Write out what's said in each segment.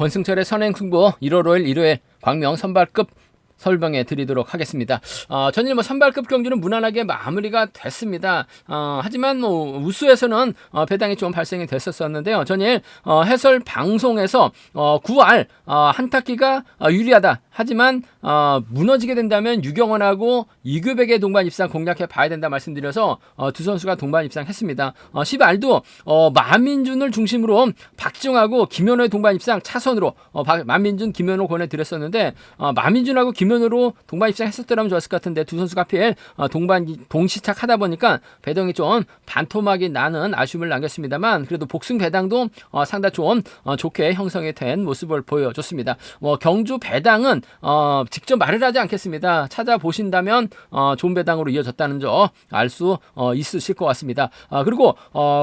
권승철의 선행승부 1월 5일 일요일 광명 선발급 설명해 드리도록 하겠습니다. 전일 선발급 경주는 무난하게 마무리가 됐습니다. 하지만 우수에서는 배당이 좀 발생이 됐었는데요. 전일 해설 방송에서 9알 한타키가 유리하다. 하지만 무너지게 된다면 유경원하고 이규백의 동반 입상 공략해 봐야 된다 말씀드려서 두 선수가 동반 입상했습니다. 10알도 만민준을 중심으로 박지웅하고 김현호의 동반 입상 차선으로 만민준, 김현호 권해드렸었는데 만민준하고 김현호로 동반 입상했었더라면 좋았을 것 같은데 두 선수가 하필 동시착하다 보니까 배당이 좀 반토막이 나는 아쉬움을 남겼습니다만 그래도 복승 배당도 상당히 좀 좋게 형성이 된 모습을 보여줬습니다. 경주 배당은 직접 말을 하지 않겠습니다. 찾아보신다면 좋은 배당으로 이어졌다는 점 알 수 있으실 것 같습니다. 그리고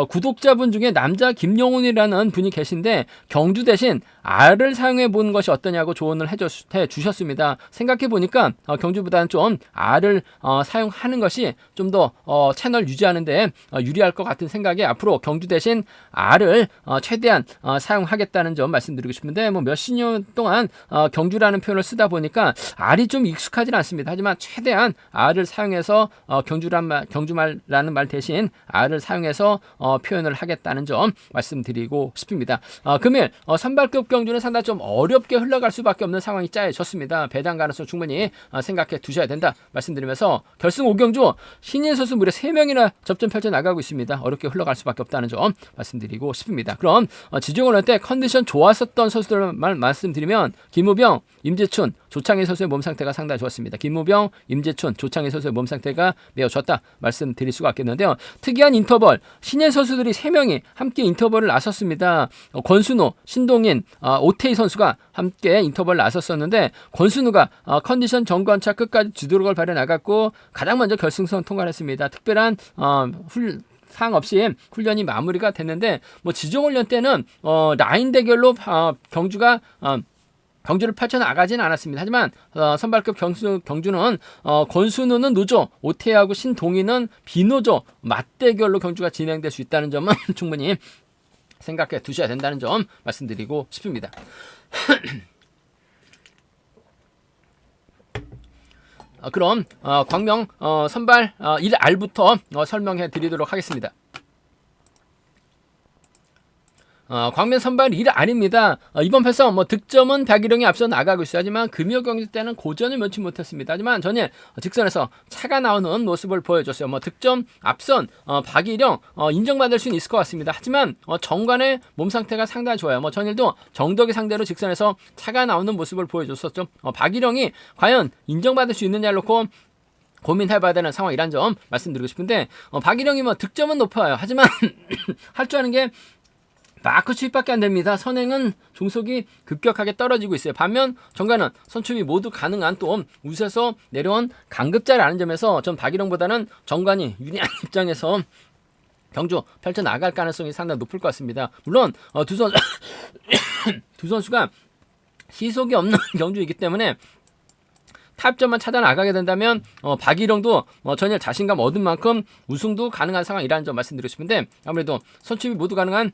구독자분 중에 남자 김영훈이라는 분이 계신데 경주 대신 R을 사용해 보는 것이 어떠냐고 조언을 해 주셨습니다. 생각해 보니까 경주보다는 좀 R을 사용하는 것이 좀 더 채널 유지하는데 유리할 것 같은 생각에 앞으로 경주 대신 R을 최대한 사용하겠다는 점 말씀드리고 싶은데 몇십 년 동안 경주라는 표현을 쓰다 보니까 R이 좀 익숙하진 않습니다. 하지만 최대한 R을 사용해서 경주말라는 말 대신 R을 사용해서 표현을 하겠다는 점 말씀드리고 싶습니다. 금일 선발급 경주는 상당히 좀 어렵게 흘러갈 수밖에 없는 상황이 짜여졌습니다. 배당 가능성 충분히 생각해 두셔야 된다 말씀드리면서 결승 5경주 신인 선수 무려 3명이나 접전 펼쳐 나가고 있습니다. 어렵게 흘러갈 수밖에 없다는 점 말씀드리고 싶습니다. 그럼 지정을 할 때 컨디션 좋았었던 선수들만 말씀드리면 김우병, 임재춘, 조창희 선수의 몸 상태가 상당히 좋았습니다. 김우병, 임재춘, 조창희 선수의 몸 상태가 매우 좋았다 말씀드릴 수가 있겠는데요. 특이한 인터벌, 신인 선수들이 3명이 함께 인터벌을 나섰습니다. 권순우, 신동인, 오태희 선수가 함께 인터벌을 나섰었는데 권순우가 컨디션 점검차 끝까지 주도력을 발휘해 나갔고 가장 먼저 결승선 통과를 했습니다. 특별한 사항 없이 훈련이 마무리가 됐는데 지정훈련 때는 라인 대결로 경주를 펼쳐나가진 않았습니다. 하지만 선발급 경주는 권순우는 노조, 오태하고 신동희는 비노조 맞대결로 경주가 진행될 수 있다는 점은 충분히 생각해 두셔야 된다는 점 말씀드리고 싶습니다. 그럼 광명 선발 1알부터 설명해 드리도록 하겠습니다. 광명 선발 1알입니다. 이번 패서 득점은 박일영이 앞서 나가고 있어요. 하지만 금요 경기 때는 고전을 면치 못했습니다. 하지만 전일 직선에서 차가 나오는 모습을 보여줬어요. 득점 앞선 박일영 인정받을 수는 있을 것 같습니다. 하지만 정관의 몸 상태가 상당히 좋아요. 전일도 정덕이 상대로 직선에서 차가 나오는 모습을 보여줬었죠. 박일영이 과연 인정받을 수 있느냐를 놓고 고민해봐야 되는 상황이란 점 말씀드리고 싶은데 박일영이 득점은 높아요. 하지만 할 줄 아는 게 마크 추입밖에 안 됩니다. 선행은 종속이 급격하게 떨어지고 있어요. 반면 정관은 선출이 모두 가능한 또 우세서 내려온 강급자라는 점에서 전 박일영보다는 정관이 유리한 입장에서 경주 펼쳐 나갈 가능성이 상당히 높을 것 같습니다. 물론 두 선수가 시속이 없는 경주이기 때문에 탑점만 찾아 나가게 된다면 박일영도 전혀 자신감 얻은 만큼 우승도 가능한 상황이라는 점 말씀드리고 싶은데 아무래도 선출이 모두 가능한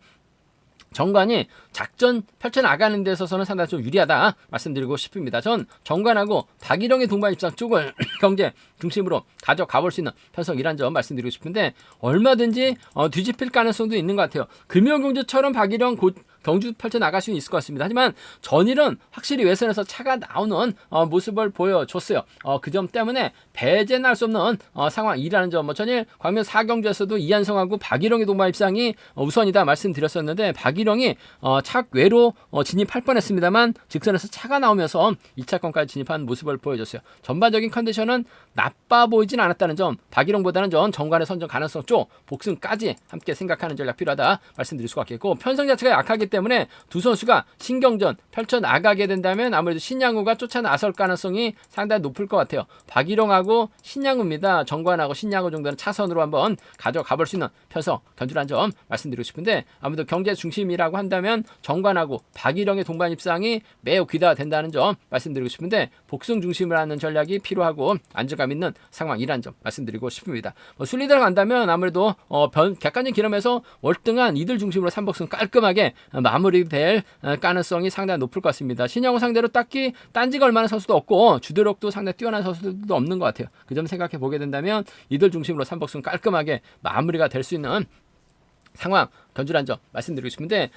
정관이 작전 펼쳐나가는 데 있어서는 상당히 좀 유리하다 말씀드리고 싶습니다. 전 정관하고 박일영의 동반 입상 쪽을 경제 중심으로 가져가 볼 수 있는 편성이란 점 말씀드리고 싶은데 얼마든지 뒤집힐 가능성도 있는 것 같아요. 금요경주처럼 박일영 경주 펼쳐나갈 수는 있을 것 같습니다. 하지만 전일은 확실히 외선에서 차가 나오는 모습을 보여줬어요. 그 점 때문에 배제는 할 수 없는 상황이라는 점. 전일 광명 4경주에서도 이한성하고 박일영의 동반 입상이 우선이다 말씀드렸었는데 박일영이 착외로 진입할 뻔했습니다만 직선에서 차가 나오면서 2차권까지 진입한 모습을 보여줬어요. 전반적인 컨디션은 나빠 보이진 않았다는 점, 박일영보다는 정관의 선정 가능성 쪽 복승까지 함께 생각하는 전략 필요하다 말씀드릴 수가 있겠고 편성 자체가 약하기 때문에 두 선수가 신경전 펼쳐나가게 된다면 아무래도 신양우가 쫓아 나설 가능성이 상당히 높을 것 같아요. 박일영하고 신양우입니다. 정관하고 신양우 정도는 차선으로 한번 가져가 볼 수 있는 편성 견주란 점 말씀드리고 싶은데 아무래도 경제 중심이라고 한다면 정관하고 박일영의 동반 입상이 매우 기대된다는 점 말씀드리고 싶은데 복승 중심으로 하는 전략이 필요하고 안정감 있는 상황이란 점 말씀드리고 싶습니다. 순리대로 간다면 아무래도 객관적 기념에서 월등한 이들 중심으로 3복승 깔끔하게 마무리될 가능성이 상당히 높을 것 같습니다. 신영호 상대로 딱히 딴지가 얼마나 선수도 없고 주도력도 상당히 뛰어난 선수들도 없는 것 같아요. 그 점 생각해 보게 된다면 이들 중심으로 삼복승 깔끔하게 마무리가 될 수 있는 상황 견주란 점 말씀드리고 싶은데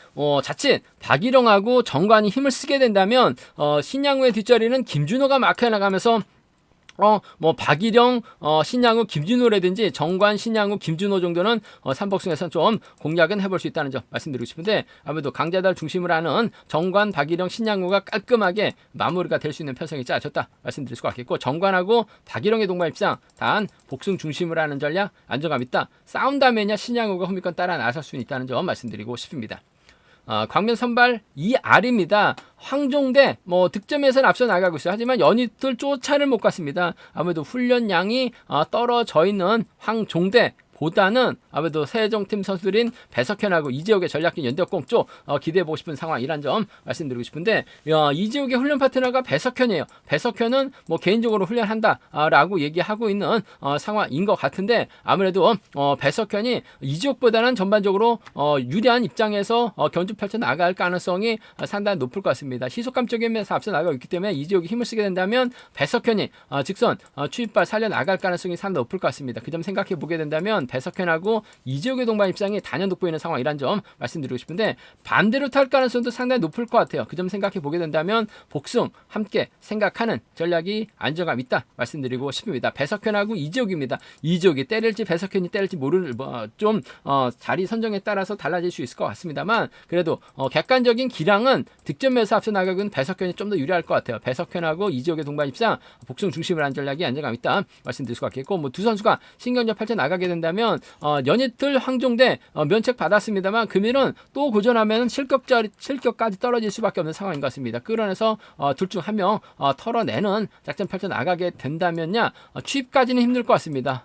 자칫 박일영하고 정관이 힘을 쓰게 된다면 신양우의 뒷자리는 김준호가 막혀나가면서 뭐 박일영, 신양우, 김준호라든지 정관, 신양우, 김준호 정도는 삼복승에서 좀 공략은 해볼 수 있다는 점 말씀드리고 싶은데 아무래도 강자들 중심으로 하는 정관, 박일영, 신양우가 깔끔하게 마무리가 될 수 있는 편성이 짜졌다 말씀드릴 수가 있겠고 정관하고 박일영의 동반 입장 단 복승 중심으로 하는 전략 안정감 있다. 싸운다면야 신양우가 후미권 따라 나설 수 있다는 점 말씀드리고 싶습니다. 광명 선발 2R입니다. 황종대 득점에서는 앞서 나가고 있어요. 하지만 연이틀 쫓아를 못 갔습니다. 아무래도 훈련량이 떨어져 있는 황종대 보다는 아무래도 세종팀 선수들인 배석현하고 이재욱의 전략적인 연대공 쪽 기대해보고 싶은 상황이란 점 말씀드리고 싶은데 이재욱의 훈련 파트너가 배석현이에요. 배석현은 개인적으로 훈련한다라고 얘기하고 있는 상황인 것 같은데 아무래도 배석현이 이재욱보다는 전반적으로 유리한 입장에서 견주 펼쳐 나갈 가능성이 상당히 높을 것 같습니다. 시속감 쪽에서 앞서 나가고 있기 때문에 이재욱이 힘을 쓰게 된다면 배석현이 직선 추입발 살려 나갈 가능성이 상당히 높을 것 같습니다. 그 점 생각해 보게 된다면 배석현하고 이재욱의 동반 입장이 단연 돋보이는 상황이란 점 말씀드리고 싶은데 반대로 탈 가능성도 상당히 높을 것 같아요. 그 점 생각해 보게 된다면 복승 함께 생각하는 전략이 안정감 있다 말씀드리고 싶습니다. 배석현하고 이재욱입니다. 이재욱이 때릴지 배석현이 때릴지 모를 자리 선정에 따라서 달라질 수 있을 것 같습니다만 그래도 객관적인 기량은 득점에서 앞서 나가고는 배석현이 좀 더 유리할 것 같아요. 배석현하고 이재욱의 동반 입장 복승 중심으로 한 전략이 안정감 있다 말씀드릴 수가 있겠고 두 선수가 신경전 펼쳐 나가게 된다면 연이틀 황종대 면책 받았습니다만 금일은 또 고전하면 실격까지 떨어질 수밖에 없는 상황인 것 같습니다. 끌어내서 둘 중 한 명 털어내는 작전 펼쳐 나가게 된다면야 취입까지는 힘들 것 같습니다.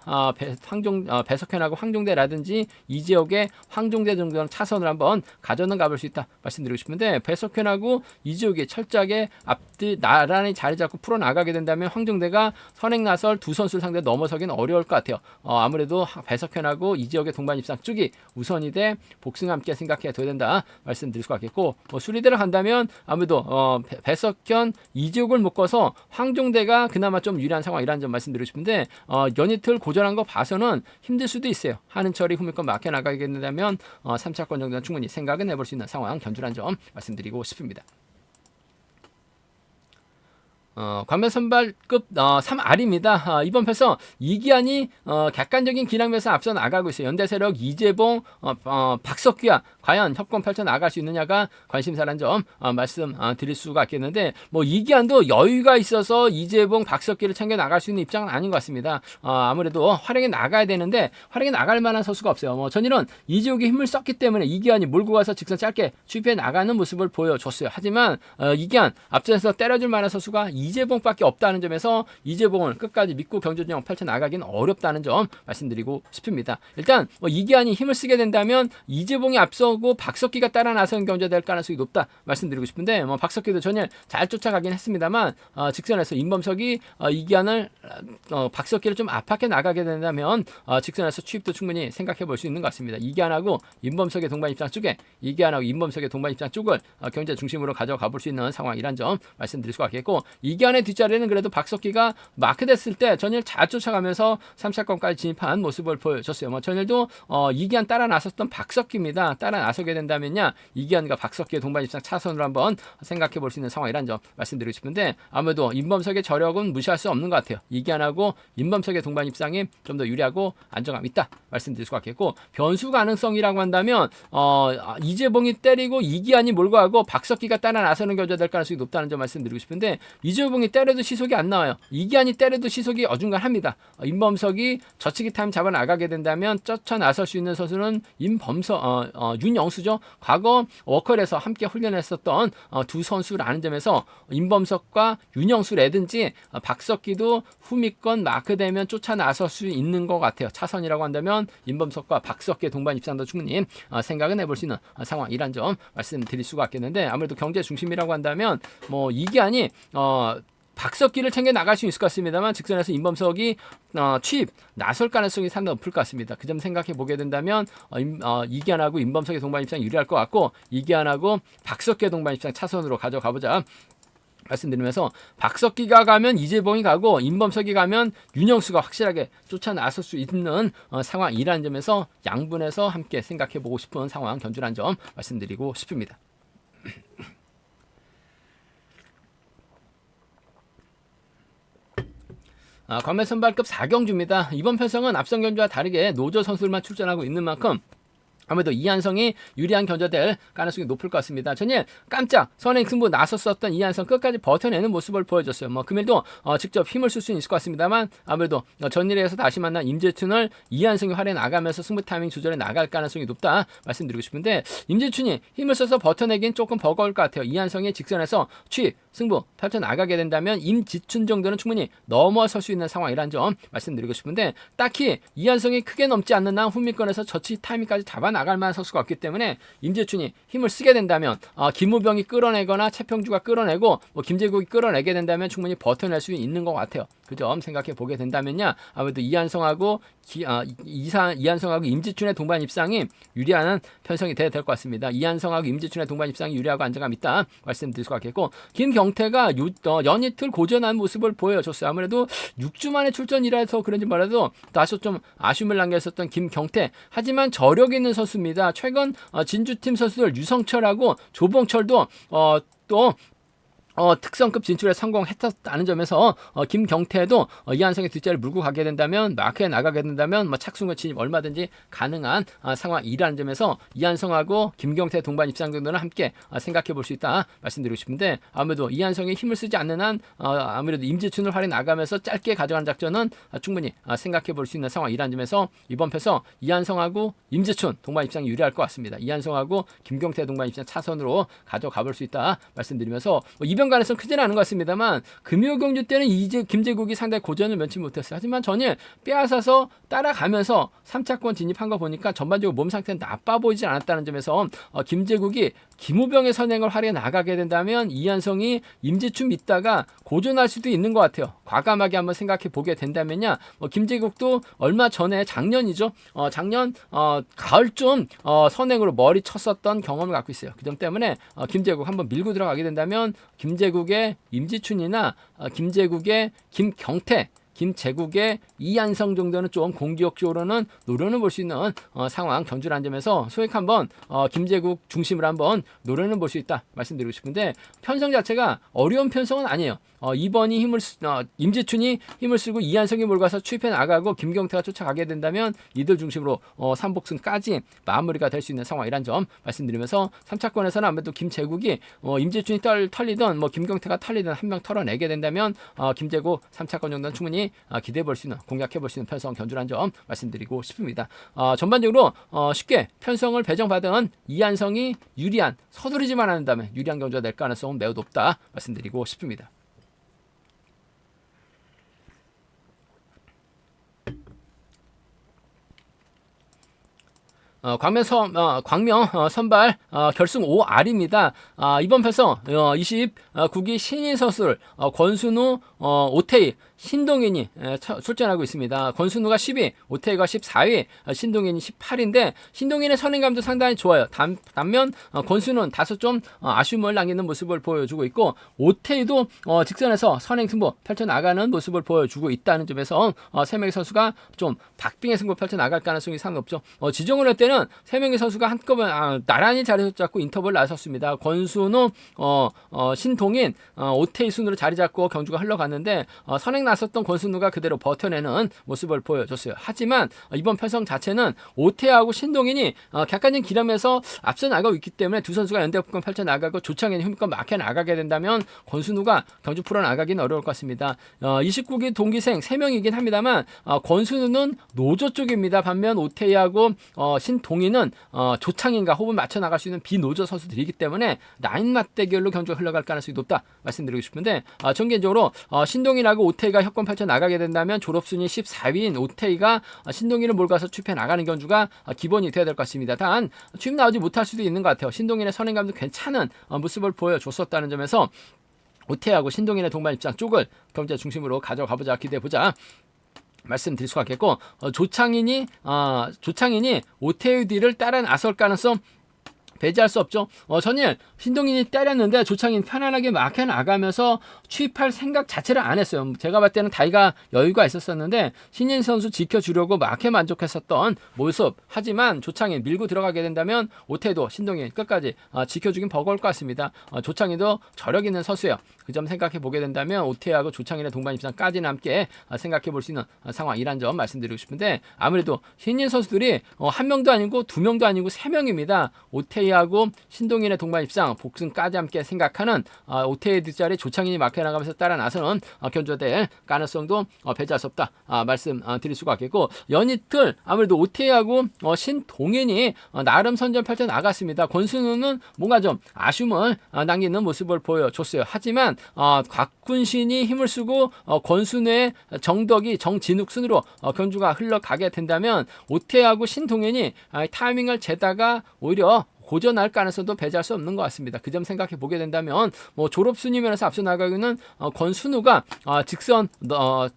배석현하고 황종대라든지 이재욱의 황종대 정도는 차선을 한번 가져는 가볼 수 있다 말씀드리고 싶은데 배석현하고 이재욱이 철저하게 앞뒤 나란히 자리 잡고 풀어 나가게 된다면 황종대가 선행 나설 두 선수를 상대로 넘어서기는 어려울 것 같아요. 아무래도 배석현하고 이재욱의 동반 입상 쪽이 우선이 돼 복승 함께 생각해야 된다 말씀드릴 수가 있겠고 수리대로 간다면 아무래도 배석현, 이재욱을 묶어서 황종대가 그나마 좀 유리한 상황이라는 점 말씀드리고 싶은데 연이틀 고전한 거 봐서는 힘들 수도 있어요. 한은철이 후미권 막혀 나가게 된다면 3차권 정도는 충분히 생각은 해볼 수 있는 상황 견주란 점 말씀드리고 싶습니다. 광면 선발급 3R입니다. 이번 패서 이기환이 객관적인 기량에서 앞서 나가고 있어요. 연대세력 이재봉, 박석기와 과연 협권 펼쳐 나갈 수 있느냐가 관심사란 점 말씀드릴 수가 있겠는데 이기환도 여유가 있어서 이재봉, 박석기를 챙겨 나갈 수 있는 입장은 아닌 것 같습니다. 아무래도 활용해 나가야 되는데 활용해 나갈 만한 선수가 없어요. 전일은 이재욱이 힘을 썼기 때문에 이기환이 몰고 가서 직선 짧게 추입해 나가는 모습을 보여줬어요. 하지만 이기환 앞전에서 때려줄 만한 선수가 이재봉밖에 없다는 점에서 이재봉을 끝까지 믿고 경주전형 펼쳐 나가기는 어렵다는 점 말씀드리고 싶습니다. 일단 이기환이 힘을 쓰게 된다면 이재봉이 앞서고 박석기가 따라 나서는 경주가 될 가능성이 높다 말씀드리고 싶은데 박석기도 전일 잘 쫓아가긴 했습니다만 직선에서 임범석이 이기환을 박석기를 좀 압박해 나가게 된다면 직선에서 추입도 충분히 생각해 볼 수 있는 것 같습니다. 이기환하고 임범석의 동반 입장 쪽에 이기환하고 임범석의 동반 입장 쪽을 경제 중심으로 가져가 볼 수 있는 상황이란 점 말씀드릴 수가 있겠고 이기환의 뒷자리는 그래도 박석기가 마크됐을 때 전일 잘 쫓아가면서 3차권까지 진입한 모습을 보여줬어요. 전일도 이기환 따라 나섰던 박석기입니다. 따라 나서게 된다면야 이기환과 박석기의 동반 입장 차선으로 한번 생각해 볼 수 있는 상황이란 점 말씀드리고 싶은데 아무래도 임범석의 저력은 무시할 수 없는 것 같아요. 이기환하고 임범석의 동반 입장이 좀 더 유리하고 안정감 있다 말씀드릴 수가 있겠고 변수 가능성이라고 한다면 이재봉이 때리고 이기환이 몰고 가고 박석기가 따라 나서는 경주가 될 가능성이 높다는 점 말씀드리고 싶은데 이재봉이 때려도 시속이 안 나와요. 이기환이 때려도 시속이 어중간합니다. 임범석이 저치기 타임 잡아 나가게 된다면 쫓아 나설 수 있는 선수는 윤영수죠. 과거 워컬에서 함께 훈련했었던 두 선수라는 점에서 임범석과 윤영수라든지 박석기도 후미권 마크되면 쫓아 나설 수 있는 것 같아요. 차선이라고 한다면 임범석과 박석기의 동반 입장도 충분히 생각은 해볼 수 있는 상황이란 점 말씀드릴 수가 있겠는데 아무래도 경제 중심이라고 한다면 이기환이 박석기를 챙겨 나갈 수 있을 것 같습니다만 직선에서 임범석이 취입 나설 가능성이 상당히 높을 것 같습니다. 그 점 생각해 보게 된다면 이기환하고 임범석의 동반 입장 유리할 것 같고 이기환하고 박석기의 동반 입장 차선으로 가져가 보자 말씀드리면서 박석기가 가면 이재봉이 가고 임범석이 가면 윤영수가 확실하게 쫓아 나설 수 있는 상황이라는 점에서 양분해서 함께 생각해 보고 싶은 상황 견주라는 점 말씀드리고 싶습니다. 광면 선발급 4경주입니다. 이번 편성은 앞선 견주와 다르게 노조 선수들만 출전하고 있는 만큼 아무래도 이한성이 유리한 견저될 가능성이 높을 것 같습니다. 전일 깜짝 선행 승부 나섰었던 이한성 끝까지 버텨내는 모습을 보여줬어요. 금일도 직접 힘을 쓸 수는 있을 것 같습니다만 아무래도 전일에서 다시 만난 임재춘을 이한성이 활에 나가면서 승부 타이밍 조절해 나갈 가능성이 높다 말씀드리고 싶은데 임재춘이 힘을 써서 버텨내긴 조금 버거울 것 같아요. 이한성이 직선에서 취입 승부 펼쳐 나가게 된다면 임지춘 정도는 충분히 넘어설 수 있는 상황이라는 점 말씀드리고 싶은데 딱히 이한성이 크게 넘지 않는 한 훈민권에서 저치 타이밍까지 잡아 나갈 만한 선수가 없기 때문에 임재춘이 힘을 쓰게 된다면 김우병이 끌어내거나 최평주가 끌어내고 김재국이 끌어내게 된다면 충분히 버텨낼 수 있는 것 같아요. 그 점 생각해 보게 된다면요 아무래도 이한성하고 임재춘의 동반 입상이 유리한 편성이 돼야 될 것 같습니다. 이한성하고 임재춘의 동반 입상이 유리하고 안정감 있다 말씀드릴 수 있겠고 김경태가 연이틀 고전한 모습을 보여줬어요. 아무래도 6주 만에 출전이라서 그런지 몰라도 다소 좀 아쉬움을 남겼었던 김경태 하지만 저력 있는 선수입니다. 최근 진주팀 선수들 유성철하고 조봉철도 또 특성급 진출에 성공했다는 점에서 김경태도 이한성의 뒷자리를 물고 가게 된다면 마크에 나가게 된다면 착순과 진입 얼마든지 가능한 상황이라는 점에서 이한성하고 김경태 동반 입상 정도는 함께 생각해 볼 수 있다 말씀드리고 싶은데 아무래도 이한성이 힘을 쓰지 않는 한 아무래도 임재춘을 활에 나가면서 짧게 가져간 작전은 충분히 생각해 볼 수 있는 상황이라는 점에서 이번 패서 이한성하고 임재춘 동반 입상이 유리할 것 같습니다. 이한성하고 김경태 동반 입상 차선으로 가져가 볼 수 있다 말씀드리면서 이변 가능성 크지는 않은 것 같습니다만 금요경주 때는 김재국이 상당히 고전을 면치 못했어요. 하지만 전일 빼앗아서 따라가면서 3차권 진입한 거 보니까 전반적으로 몸 상태는 나빠 보이지 않았다는 점에서 김재국이 김우병의 선행을 활에 나가게 된다면 이한성이 임재춘 믿다가 고전할 수도 있는 것 같아요. 과감하게 한번 생각해 보게 된다면요 김재국도 얼마 전에 작년이죠. 작년 가을쯤 선행으로 머리 쳤었던 경험을 갖고 있어요. 그 점 때문에 김재국 한번 밀고 들어가게 된다면 김재국의 임지춘이나 김재국의 김경태 김재국의 이한성 정도는 좀 공격적으로는 노려는 볼 수 있는 상황 견주라는 점에서 소액 한번 김재국 중심으로 한번 노려는 볼 수 있다 말씀드리고 싶은데 편성 자체가 어려운 편성은 아니에요. 이번이 임재춘이 힘을 쓰고 이한성이 몰가서 추입해 나가고 김경태가 쫓아가게 된다면 이들 중심으로 3복승까지 마무리가 될 수 있는 상황이란 점 말씀드리면서 3차권에서는 아무래도 김재국이 임재춘이 털리든 김경태가 털리든 한 명 털어내게 된다면 김재국 3차권 정도는 충분히 기대해 볼 수 있는 공략해 볼 수 있는 편성 견주란 점 말씀드리고 싶습니다. 전반적으로 쉽게 편성을 배정받은 이한성이 유리한 서두르지만 않는다면 유리한 견주가 될 가능성은 매우 높다 말씀드리고 싶습니다. 광명 선발 결승 5R입니다. 이번 편성 29기 신인 선수를 권순우, 오태희, 신동인이 출전하고 있습니다. 권순우가 10위, 오태희가 14위, 신동인이 18위인데 신동인의 선행감도 상당히 좋아요. 반면 권순우는 다소 좀 아쉬움을 남기는 모습을 보여주고 있고 오태희도 직선에서 선행 승부 펼쳐나가는 모습을 보여주고 있다는 점에서 3명의 선수가 좀 박빙의 승부 펼쳐나갈 가능성이 상관없죠. 지정을 할 때는 3명의 선수가 한꺼번에 나란히 자리 잡고 인터벌을 나섰습니다. 권순우, 신동인, 오태희 순으로 자리 잡고 경주가 흘러갔는데 선행 나섰던 권순우가 그대로 버텨내는 모습을 보여줬어요. 하지만 이번 편성 자체는 오태하고 신동인이 객관적인 기량에서 앞서 나가고 있기 때문에 두 선수가 연대합권 펼쳐나가고 조창현이 흠권 막혀 나가게 된다면 권순우가 경주 풀어나가기는 어려울 것 같습니다. 29기 동기생 3명이긴 합니다만 권순우는 노조 쪽입니다. 반면 오태하고 신동인은 조창인과 호흡을 맞춰 나갈 수 있는 비노조 선수들이기 때문에 라인 맞대결로 경주가 흘러갈 가능성이 높다 말씀드리고 싶은데 전개적으로 신동인하고 오태희가 협권 펼쳐 나가게 된다면 졸업순위 14위인 오태희가 신동인을 몰가서 추입해 나가는 경주가 기본이 되어야 될 것 같습니다. 단 추입 나오지 못할 수도 있는 것 같아요. 신동인의 선행감도 괜찮은 모습을 보여줬었다는 점에서 오태하고 신동인의 동반 입장 쪽을 경제 중심으로 가져가보자, 기대해보자 말씀드릴 수가 있겠고, 조창인이 오태의 뒤를 따라 나설 가능성 배제할 수 없죠. 전일 신동인이 때렸는데 조창인 편안하게 막혀 나가면서 취입할 생각 자체를 안 했어요. 제가 봤을 때는 다이가 여유가 있었었는데 신인 선수 지켜주려고 막혀 만족했었던 모습. 하지만 조창인 밀고 들어가게 된다면 오태도 신동인 끝까지 지켜주긴 버거울 것 같습니다. 조창인도 저력 있는 선수예요. 그 점 생각해 보게 된다면 오태하고 조창인의 동반 입장까지는 함께 생각해 볼 수 있는 상황이란 점 말씀드리고 싶은데, 아무래도 신인 선수들이 한 명도 아니고 두 명도 아니고 세 명입니다. 오태하고 신동인의 동반 입장 복승까지 함께 생각하는 오태의 뒷자리 조창인이 막혀 나가면서 따라 나서는 견조될 가능성도 배제할 수 없다 말씀 드릴 수가 있겠고, 연이틀 아무래도 오태하고 신동인이 나름 선전 펼쳐 나갔습니다. 권순우는 뭔가 좀 아쉬움을 남기는 모습을 보여줬어요. 하지만 곽군신이 힘을 쓰고 권순우의 정덕이 정진욱 순으로 경주가 흘러가게 된다면 오태하고 신동현이 타이밍을 재다가 오히려 고전할 가능성도 배제할 수 없는 것 같습니다. 그 점 생각해 보게 된다면 졸업 순위 면에서 앞서 나가고 있는 권순우가 직선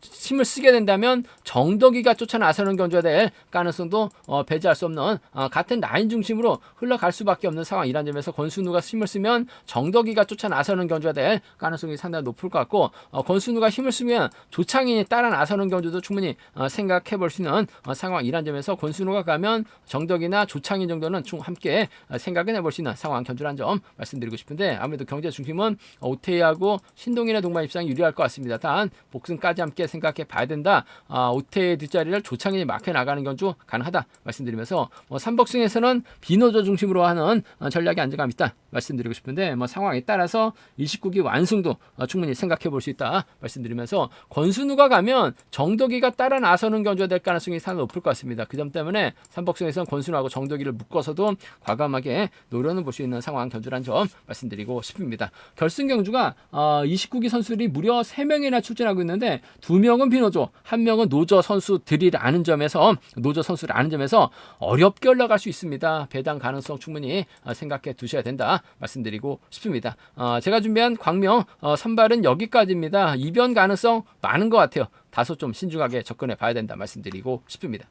힘을 쓰게 된다면 정덕이가 쫓아 나서는 견주가 될 가능성도 배제할 수 없는 같은 라인 중심으로 흘러갈 수밖에 없는 상황이란 점에서 권순우가 힘을 쓰면 정덕이가 쫓아 나서는 견주가 될 가능성이 상당히 높을 것 같고, 권순우가 힘을 쓰면 조창인이 따라 나서는 견주도 충분히 생각해 볼 수 있는 상황이란 점에서 권순우가 가면 정덕이나 조창인 정도는 함께 생각은 해볼 수 있는 상황 견주란 점 말씀드리고 싶은데, 아무래도 경제 중심은 오태하고 신동인의 동반 입장이 유리할 것 같습니다. 단 복승까지 함께 생각해 봐야 된다. 오태의 뒷자리를 조창인이 막혀 나가는 견주 가능하다 말씀드리면서, 삼복승에서는 비노조 중심으로 하는 전략이 안정감 있다 말씀드리고 싶은데, 상황에 따라서 29기 완승도 충분히 생각해 볼 수 있다 말씀드리면서, 권순우가 가면 정덕이가 따라 나서는 견주가 될 가능성이 상당히 높을 것 같습니다. 그 점 때문에 삼복승에서는 권순우하고 정덕이를 묶어서도 과감하게 노려는 볼 수 있는 상황 견주란 점 말씀드리고 싶습니다. 결승 경주가 29기 선수들이 무려 3명이나 출전하고 있는데 2명은 비노조, 1명은 노조 선수들이라는 점에서 어렵게 올라갈 수 있습니다. 배당 가능성 충분히 생각해 두셔야 된다 말씀드리고 싶습니다. 제가 준비한 광명 선발은 여기까지입니다. 이변 가능성 많은 것 같아요. 다소 좀 신중하게 접근해 봐야 된다 말씀드리고 싶습니다.